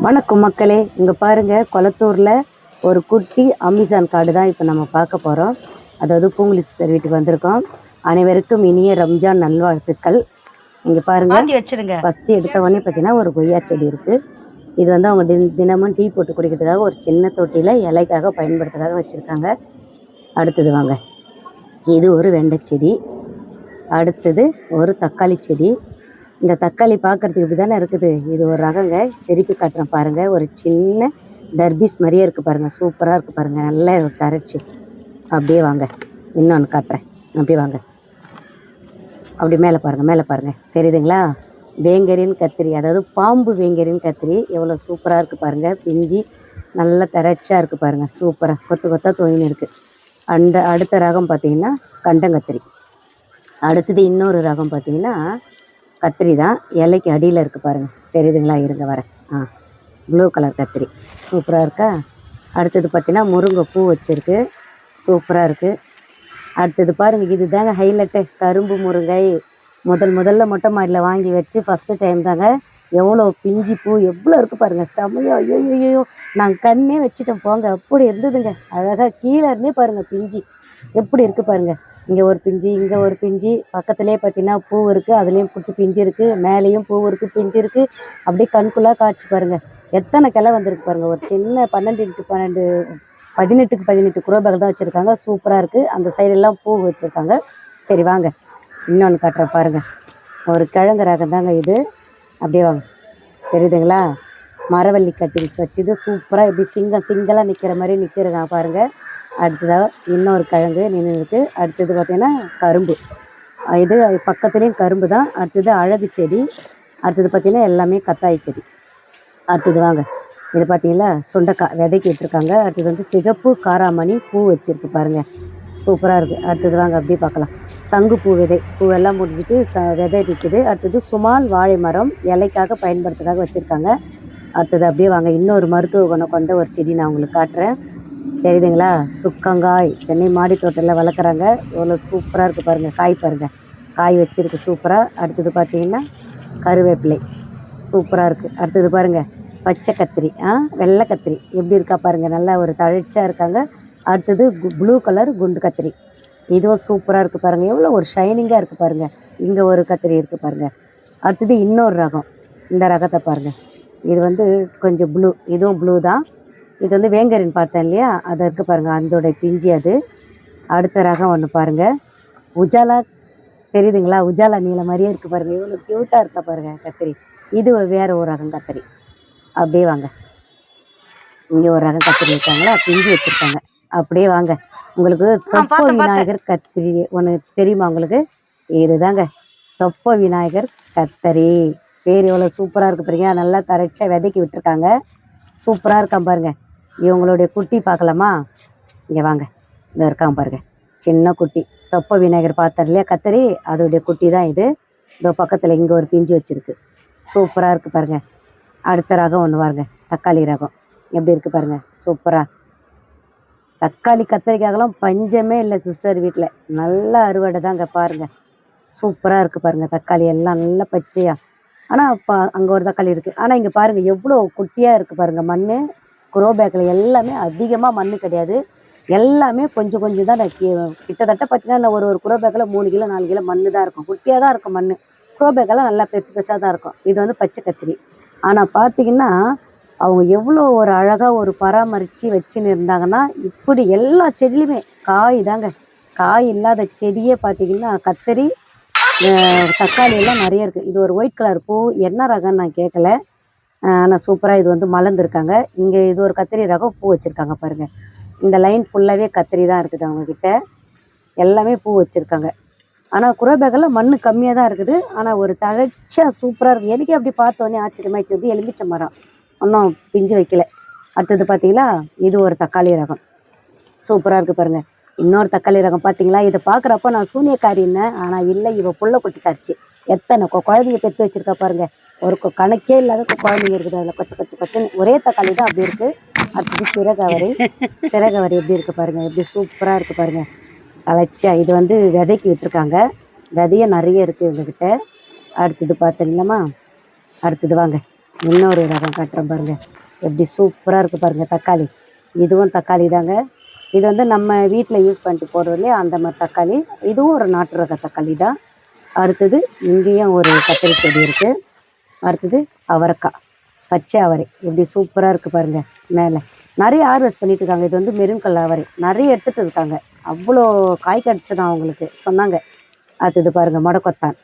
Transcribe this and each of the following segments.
வணக்கம் மக்களே, இங்கே பாருங்கள் கொளத்தூரில் ஒரு குட்டி அமேசான் காடு தான் இப்போ நம்ம பார்க்க போகிறோம். அதாவது பூங்குழி சிஸ்டர் வீட்டுக்கு வந்திருக்கோம். அனைவருக்கும் இனிய ரம்ஜான் நல்வாழ்த்துக்கள். இங்கே பாருங்கள், ஃபஸ்ட்டு எடுத்த உடனே பார்த்தீங்கன்னா ஒரு கொய்யா செடி இருக்குது. இது வந்து அவங்க தினமும் டீ போட்டு குடிக்கிறதுக்காக ஒரு சின்ன தொட்டியில் இலைக்காக பயன்படுத்துறதுக்காக வச்சுருக்காங்க. அடுத்தது வாங்க, இது ஒரு வெண்டை செடி. அடுத்தது ஒரு தக்காளி செடி. இந்த தக்காளி பார்க்குறதுக்கு இப்படி தானே இருக்குது. இது ஒரு ரகங்க, திருப்பி காட்டுறேன் பாருங்கள். ஒரு சின்ன தர்பீஸ் மாதிரியே இருக்குது பாருங்கள், சூப்பராக இருக்குது பாருங்கள், நல்லா தரைச்சி. அப்படியே வாங்க, இன்னொன்று காட்டுறேன். அப்படியே வாங்க, அப்படி மேலே பாருங்கள், தெரியுதுங்களா? வேங்கரின் கத்திரி, அதாவது பாம்பு வேங்கரின் கத்திரி எவ்வளோ சூப்பராக இருக்குது பாருங்கள். பிஞ்சி நல்லா தரைச்சாக இருக்குது பாருங்கள், சூப்பராக கொத்து கொத்தாக தொங்கின்னு இருக்குது. அந்த அடுத்த ரகம் பார்த்திங்கன்னா கண்டங்கத்திரி. அடுத்தது இன்னொரு ரகம் பார்த்திங்கன்னா கத்திரி தான், இலைக்கு அடியில் இருக்குது பாருங்கள், தெரியுதுங்களா? இருங்க வரேன். ப்ளூ கலர் கத்திரி சூப்பராக இருக்கா? அடுத்தது பார்த்திங்கன்னா முருங்கை பூ வச்சுருக்கு, சூப்பராக இருக்குது. அடுத்தது பாருங்கள், இது தாங்க ஹைலைட்டு, கரும்பு முருங்கை. முதல்ல மொட்டை மாடியில் வாங்கி வச்சு ஃபஸ்ட்டு டைம் தாங்க. எவ்வளோ பிஞ்சி பூ எவ்வளோ இருக்குது பாருங்கள், செமையோ. ஐயோ நாங்கள் கண்ணே வச்சுட்டோம் போங்க, அப்படி இருந்ததுங்க. அழகாக கீழே இருந்தே பாருங்கள் பிஞ்சி எப்படி இருக்குது பாருங்கள். இங்கே ஒரு பிஞ்சு, இங்கே ஒரு பிஞ்சு, பக்கத்துலேயே பார்த்தீங்கன்னா பூ இருக்குது, அதுலேயும் குட்டி பிஞ்சு இருக்குது, மேலேயும் பூ இருக்குது, பிஞ்சு இருக்குது. அப்படியே கண்குள்ளாக காய்ச்சி பாருங்கள், எத்தனை கிளை வந்திருக்கு பாருங்கள். ஒரு சின்ன 12x12 18x18 குரோ பேக் தான் வச்சுருக்காங்க, சூப்பராக இருக்குது. அந்த சைடெல்லாம் பூ வச்சுருக்காங்க. சரி வாங்க, இன்னொன்று காட்டுறேன் பாருங்கள். ஒரு கிழங்கு ரகம் தாங்க இது. அப்படியே வாங்க, தெரியுதுங்களா? மரவள்ளி கட்டிங்ஸ் வச்சுது சூப்பராக இப்படி சிங்கலாக நிற்கிற மாதிரி நிற்கிறங்க பாருங்கள். அடுத்ததாக இன்னொரு கிழங்கு நின்று இருக்குது. அடுத்தது பார்த்திங்கன்னா கரும்பு, இது பக்கத்துலேயும் கரும்பு தான். அடுத்தது அழகு செடி. அடுத்தது பார்த்திங்கன்னா எல்லாமே கத்தாய் செடி. அடுத்தது வாங்க, இது பார்த்திங்களா சுண்டைக்காய் விதைக்கி விட்டுருக்காங்க. அடுத்தது வந்து சிகப்பு காராமணி பூ வச்சுருக்கு பாருங்கள், சூப்பராக இருக்குது. அடுத்தது வாங்க அப்படியே பார்க்கலாம். சங்குப்பூ விதை, பூவெல்லாம் முடிஞ்சிட்டு விதை இருக்குது. அடுத்தது சுமால் வாழை மரம், இலைக்காக பயன்படுத்துறதுக்காக வச்சுருக்காங்க. அடுத்தது அப்படியே வாங்க, இன்னொரு மருத்துவ குணம் கொண்ட ஒரு செடி நான் உங்களுக்கு காட்டுறேன், தெரியுதுங்களா? சுக்கங்காய், சென்னை மாடி தோட்டத்தில் வளர்க்குறாங்க. எவ்வளோ சூப்பராக இருக்குது பாருங்கள், காய் பாருங்கள், காய் வச்சுருக்கு சூப்பராக. அடுத்தது பார்த்திங்கன்னா கருவேப்பிலை, சூப்பராக இருக்குது. அடுத்தது பாருங்கள் பச்சை கத்திரி, வெள்ளை கத்திரி எப்படி இருக்கா பாருங்கள், நல்லா ஒரு தழைச்சாக இருக்காங்க. அடுத்தது ப்ளூ கலர் குண்டு கத்திரி, இதுவும் சூப்பராக இருக்குது பாருங்கள், எவ்வளோ ஒரு ஷைனிங்காக இருக்குது பாருங்கள். இங்கே ஒரு கத்திரி இருக்குது பாருங்கள். அடுத்தது இன்னொரு ரகம், இந்த ரகத்தை பாருங்கள், இது வந்து கொஞ்சம் ப்ளூ, இதுவும் ப்ளூ தான். இது வந்து வேங்கரின் பார்த்தேன் இல்லையா, அது இருக்குது பாருங்கள், அதோடைய பிஞ்சு அது. அடுத்த ரகம் ஒன்று பாருங்கள், உஜாலா, தெரியுதுங்களா? உஜாலா நீல மாதிரியே இருக்குது பாருங்கள், இவ்வளோ க்யூட்டாக இருக்கா பாருங்கள் கத்திரி. இது வேறு ஒரு ரகம் கத்திரி. அப்படியே வாங்க, இங்கே ஒரு ரகம் கத்திரி இருக்காங்களா, பிஞ்சு வச்சுருக்காங்க. அப்படியே வாங்க, உங்களுக்கு தொப்ப விநாயகர் கத்திரி ஒன்று தெரியுமா உங்களுக்கு? இதுதாங்க தொப்ப விநாயகர் கத்தரி. பேர் எவ்வளோ சூப்பராக இருக்குது பாருங்க, நல்லா தரைச்சா விதைக்கி விட்டுருக்காங்க, சூப்பராக இருக்கான் பாருங்கள். இவங்களுடைய குட்டி பார்க்கலாமா? இங்கே வாங்க, இதை இருக்காங்க பாருங்கள், சின்ன குட்டி. தொப்ப விநாயகர் பார்த்தர் இல்லையா கத்தரி, அதோடைய குட்டி தான் இது. இதோ பக்கத்தில் இங்கே ஒரு பிஞ்சு வச்சுருக்கு, சூப்பராக இருக்குது பாருங்கள். அடுத்த ரகம் ஒன்று பாருங்க, தக்காளி ரகம் எப்படி இருக்குது பாருங்கள், சூப்பராக. தக்காளி கத்தரிக்காகலாம் பஞ்சமே இல்லை சிஸ்டர் வீட்டில், நல்ல அறுவடை தாங்க பாருங்கள், சூப்பராக இருக்குது பாருங்கள். தக்காளி எல்லாம் நல்லா பச்சையாக. ஆனால் இப்போ அங்கே ஒரு தக்காளி இருக்குது. ஆனால் இங்கே பாருங்கள் எவ்வளோ குட்டியாக இருக்குது பாருங்கள். மண் குரோ பேக்கில் எல்லாமே அதிகமாக மண் கிடையாது, எல்லாமே கொஞ்சம் தான். கிட்டத்தட்ட பார்த்தீங்கன்னா ஒரு குரோ பேக்கில் 3 கிலோ 4 கிலோ மண் தான் இருக்கும், குட்டியாக தான் இருக்கும் மண். குரோ பேக்கெல்லாம் நல்லா பெருசாக தான் இருக்கும். இது வந்து பச்சை கத்திரி. ஆனால் பார்த்திங்கன்னா அவங்க எவ்வளோ ஒரு அழகாக ஒரு பராமரித்து வச்சுன்னு இருந்தாங்கன்னா, இப்படி எல்லா செடியிலுமே காய் தாங்க. காய் இல்லாத செடியே பார்த்திங்கன்னா கத்திரி, தக்காளி எல்லாம் நிறைய இருக்குது. இது ஒரு ஒயிட் கலர் பூ, என்ன ரகம்னு நான் கேட்கல, ஆனால் சூப்பராக இது வந்து மலர்ந்துருக்காங்க. இங்கே இது ஒரு கத்திரி ரகம் பூ வச்சுருக்காங்க பாருங்கள். இந்த லைன் ஃபுல்லாகவே கத்திரி தான் இருக்குது அவங்கக்கிட்ட, எல்லாமே பூ வச்சுருக்காங்க. ஆனால் குரோ பேக்கெல்லாம் மண் கம்மியாக தான் இருக்குது, ஆனால் ஒரு தழைச்சியாக சூப்பராக இருக்குது. எனக்கே அப்படி பார்த்தோன்னே ஆச்சரியமாகிடுச்சு. வந்து எலுமிச்சை மரம் ஒன்றும் பிஞ்சு வைக்கல. அடுத்தது பார்த்தீங்களா, இது ஒரு தக்காளி ரகம், சூப்பராக இருக்குது பாருங்கள். இன்னொரு தக்காளி ரகம் பார்த்தீங்களா, இதை பார்க்குறப்ப நான் சூனியக்காரின்னு, ஆனால் இல்லை, இவள் புள்ள குட்டி காய்ச்சி எத்தனை குழந்தைங்க பெற்று வச்சுருக்கா பாருங்கள். ஒரு கணக்கே இல்லாத குழந்தைங்க இருக்குது அதில், கொச்சன்னு ஒரே தக்காளி தான் அப்படி இருக்குது. அடுத்தது சிறகவரி எப்படி இருக்குது பாருங்கள், எப்படி சூப்பராக இருக்குது பாருங்கள், கலைச்சியாக. இது வந்து விதைக்கு விட்டுருக்காங்க, விதைய நிறைய இருக்குது இவங்கக்கிட்ட. அடுத்தது பார்த்தீங்களாம்மா, அடுத்தது வாங்க, இன்னொரு ரகம் காட்டுறேன் பாருங்க, எப்படி சூப்பராக இருக்குது பாருங்கள் தக்காளி. இதுவும் தக்காளி தாங்க. இது வந்து நம்ம வீட்டில் யூஸ் பண்ணிட்டு போகிறோம் இல்லையா, அந்த மாதிரி தக்காளி. இதுவும் ஒரு நாட்டு ரக தக்காளி தான். அடுத்தது இங்கேயும் ஒரு கத்திரி செடி இருக்குது. அடுத்தது அவரைக்காய், பச்சை அவரை எப்படி சூப்பராக இருக்குது பாருங்கள். மேலே நிறைய ஹார்வெஸ்ட் பண்ணிட்டு இருக்காங்க. இது வந்து மெரூன் கலர் அவரை நிறைய எடுத்துகிட்டு இருக்காங்க. அவ்வளோ காய் கிடச்சதான் அவங்களுக்கு சொன்னாங்க. அடுத்தது பாருங்கள் மொடக்கொத்தான்,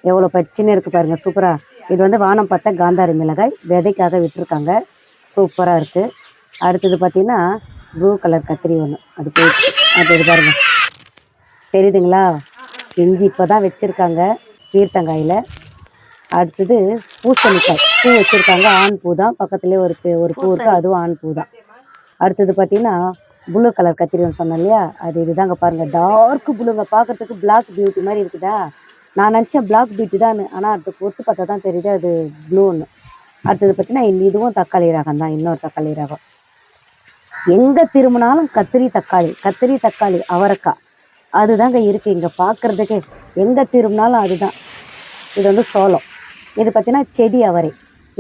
எவ்வளோ பச்சின்னு இருக்குது பாருங்கள், சூப்பராக. இது வந்து வானம் பார்த்த காந்தாரி மிளகாய் விதைக்காக விட்டுருக்காங்க, சூப்பராக இருக்குது. அடுத்தது பார்த்திங்கன்னா ப்ளூ கலர் கத்திரி ஒன்று, அது போயிடுச்சு. அடுத்தது பாருங்கள், தெரியுதுங்களா, இஞ்சி இப்போ தான் வச்சுருக்காங்க பீர்த்தங்காயில். அடுத்தது பூசணிக்காய் பூ வச்சுருக்காங்க, ஆண் பூ தான். பக்கத்துலேயே ஒரு பூ இருக்குது, அதுவும் ஆண் பூ தான். அடுத்தது பார்த்திங்கன்னா ப்ளூ கலர் கத்திரி ஒன்று சொன்னேன் இல்லையா, அது இதுதாங்க பாருங்கள். டார்க் ப்ளூங்க, பார்க்குறதுக்கு பிளாக் பியூட்டி மாதிரி இருக்குதா. நான் நினச்சேன் பிளாக் பியூட்டி தான், ஆனால் அது பொறுத்து பார்த்தா தான் தெரியுது அது ப்ளூ ஒன்று. அடுத்தது பார்த்திங்கன்னா இதுவும் தக்காளி ரகம் தான், இன்னொரு தக்காளி ரகம். எங்கே திரும்பினாலும் கத்திரி தக்காளி அவரைக்காய் அதுதாங்க இருக்குது இங்கே பார்க்குறதுக்கு. எங்கே திரும்பினாலும் அதுதான். இது வந்து சோளம். இது பார்த்திங்கன்னா செடி அவரை.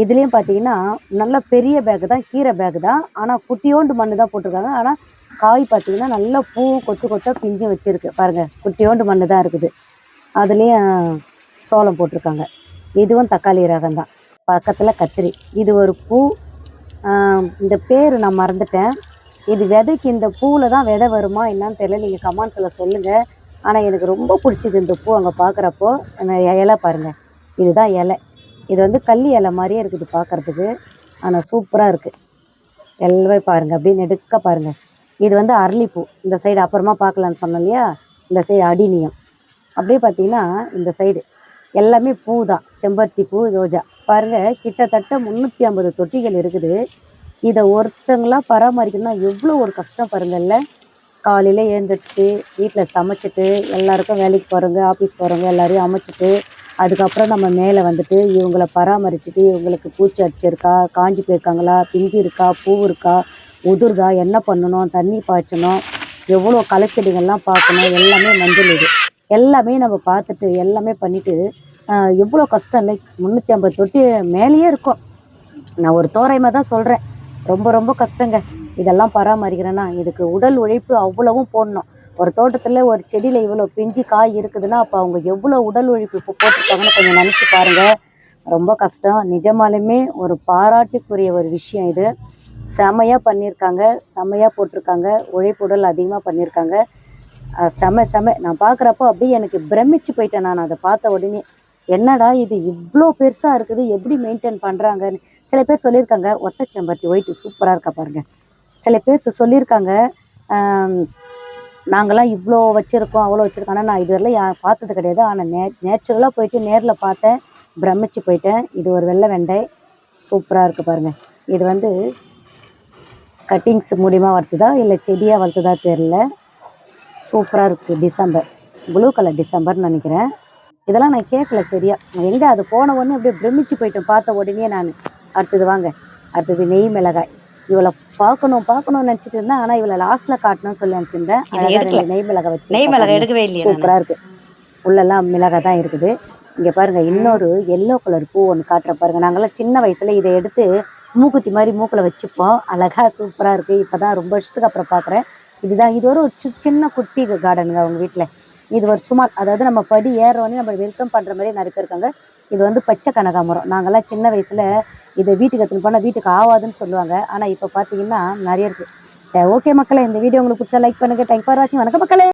இதுலேயும் பார்த்திங்கன்னா நல்ல பெரிய பேக்கு தான், கீரை பேக்கு தான். ஆனால் குட்டியோண்டு மண் தான் போட்டிருக்காங்க. ஆனால் காய் பார்த்திங்கன்னா நல்ல பூவும் கொத்தாக பிஞ்சும் வச்சுருக்கு பாருங்கள். குட்டியோண்டு மண் தான் இருக்குது. அதுலேயும் சோளம் போட்டிருக்காங்க. இதுவும் தக்காளி ரகம் தான். பக்கத்தில் கத்திரி. இது ஒரு பூ, இந்த பேர் நான் மறந்துட்டேன். இது விதைக்கு, இந்த பூவில் தான் விதை வருமா என்னன்னு தெரியல, நீங்கள் கமெண்ட்ஸில் சொல்லுங்கள். ஆனால் எனக்கு ரொம்ப பிடிச்சிது இந்த பூ. அங்கே பார்க்குறப்போ அந்த இலை பாருங்கள், இதுதான் இலை. இது வந்து கள்ளி இலை மாதிரியே இருக்குது பார்க்குறதுக்கு, ஆனால் சூப்பராக இருக்குது. எல்லாமே பாருங்கள், அப்படியே நெடுக்க பாருங்கள். இது வந்து அரளிப்பூ. இந்த சைடு அப்புறமா பார்க்கலான்னு சொன்னோம் இல்லையா, இந்த சைடு அடினியம். அப்படியே பார்த்தீங்கன்னா இந்த சைடு எல்லாமே பூ தான், செம்பருத்தி பூ, ரோஜா. பாருங்கள், கிட்டத்தட்ட 350 தொட்டிகள் இருக்குது. இதை ஒருத்தங்களாம் பராமரிக்கணும்னா எவ்வளோ ஒரு கஷ்டம் பாருங்கள்ல. காலையில் எழுந்திரிச்சு வீட்டில் சமைச்சிட்டு எல்லாருக்கும் வேலைக்கு போகிறவங்க, ஆஃபீஸ் போகிறவங்க எல்லாரையும் அமைச்சிட்டு, அதுக்கப்புறம் நம்ம மேலே வந்துட்டு இவங்கள பராமரிச்சுட்டு, இவங்களுக்கு பூச்சி அடிச்சிருக்கா, காஞ்சி போயிருக்காங்களா, பிஞ்சு இருக்கா, பூ இருக்கா, உதிர்தா, என்ன பண்ணணும், தண்ணி பாய்ச்சணும், எவ்வளோ களைச்செடிகள்லாம் பார்க்கணும், எல்லாமே மஞ்சள். இது எல்லாமே நம்ம பார்த்துட்டு எல்லாமே பண்ணிவிட்டு எவ்வளோ கஷ்டம் இல்லை. 350 தொட்டி மேலேயே இருக்கும். நான் ஒரு தோராயமாக தான் சொல்கிறேன். ரொம்ப ரொம்ப கஷ்டங்க இதெல்லாம் பராமரிக்கிறேன்னா. இதுக்கு உடல் உழைப்பு அவ்வளவும் போடணும். ஒரு தோட்டத்தில் ஒரு செடியில் இவ்வளோ பிஞ்சு காய் இருக்குதுன்னா அப்போ அவங்க எவ்வளோ உடல் உழைப்பு இப்போ போட்டிருக்காங்கன்னு கொஞ்சம் நினச்சி பாருங்கள். ரொம்ப கஷ்டம். நிஜமாலுமே ஒரு பாராட்டுக்குரிய ஒரு விஷயம் இது. செமையாக பண்ணியிருக்காங்க, செமையாக போட்டிருக்காங்க, உழைப்பு உடல் அதிகமாக பண்ணியிருக்காங்க. செம நான் பார்க்குறப்போ அப்படியே எனக்கு பிரமிச்சு போயிட்டேன். நான் அதை பார்த்த உடனே என்னடா இது இவ்வளோ பெருசாக இருக்குது, எப்படி மெயின்டைன் பண்ணுறாங்கன்னு. சில பேர் சொல்லியிருக்காங்க ஒத்த செம்பருத்தி ஒயிட்டு சூப்பராக இருக்கா பாருங்கள். சில பேர் சொல்லியிருக்காங்க நாங்களாம் இவ்வளோ வச்சுருக்கோம் அவ்வளோ வச்சுருக்கோம். ஆனால் நான் இதுவரையிலும் பார்த்தது கிடையாது. ஆனால் நேச்சுரலாக போயிட்டு நேரில் பார்த்தேன், பிரமிச்சு போயிட்டேன். இது ஒரு வெள்ளை வெண்டை சூப்பராக இருக்குது பாருங்கள். இது வந்து கட்டிங்ஸ் மூலியமாக வளர்த்துதா இல்லை செடியாக வளர்த்துதா தெரில, சூப்பராக இருக்குது. டிசம்பர், ப்ளூ கலர் டிசம்பர்னு நினைக்கிறேன். இதெல்லாம் நான் கேட்கல சரியா, எங்கே அது போன உடனே அப்படியே பிரமிச்சு போயிட்டேன் பார்த்த உடனே நான். அடுத்தது வாங்க, அடுத்தது நெய் மிளகாய். இவளை பார்க்கணும்னு நினச்சிட்டு இருந்தேன். ஆனால் இவளை லாஸ்ட்டில் காட்டணும்னு சொல்லி நினச்சிருந்தேன். நெய் மிளகாய் வச்சு, நெய் மிளகாய் எடுக்கவே இல்லையா, சூப்பராக இருக்குது. உள்ளெல்லாம் மிளகாய் தான் இருக்குது. இங்கே பாருங்கள், இன்னொரு எல்லோ கலர் பூ ஒன்று காட்டுற பாருங்கள். நாங்கள்லாம் சின்ன வயசில் இதை எடுத்து மூக்குத்தி மாதிரி மூக்கில் வச்சுப்போம். அழகாக சூப்பராக இருக்குது. இப்போ தான் ரொம்ப வருஷத்துக்கு அப்புறம் பார்க்குறேன். இதுதான், இது ஒரு சின்ன குட்டி கார்டனுங்க அவங்க வீட்டில். இது ஒரு சுமார், அதாவது நம்ம படி ஏறுறோன்னே நம்ம வெல்கம் பண்ணுற மாதிரி நிறைய பேர் இருக்காங்க. இது வந்து பச்சை கனகாமரம். நாங்கள்லாம் சின்ன வயசில் இதை வீட்டுக்கு எடுத்துன்னு போனால் வீட்டுக்கு ஆகாதுன்னு சொல்லுவாங்க. ஆனால் இப்போ பார்த்தீங்கன்னா நிறைய இருக்குது. ஓகே மக்களே, இந்த வீடியோ உங்களுக்கு பிடிச்சா லைக் பண்ணுங்கள். தேங்க்ஸ் ஃபார் வாட்சிங். வணக்கம் மக்களே.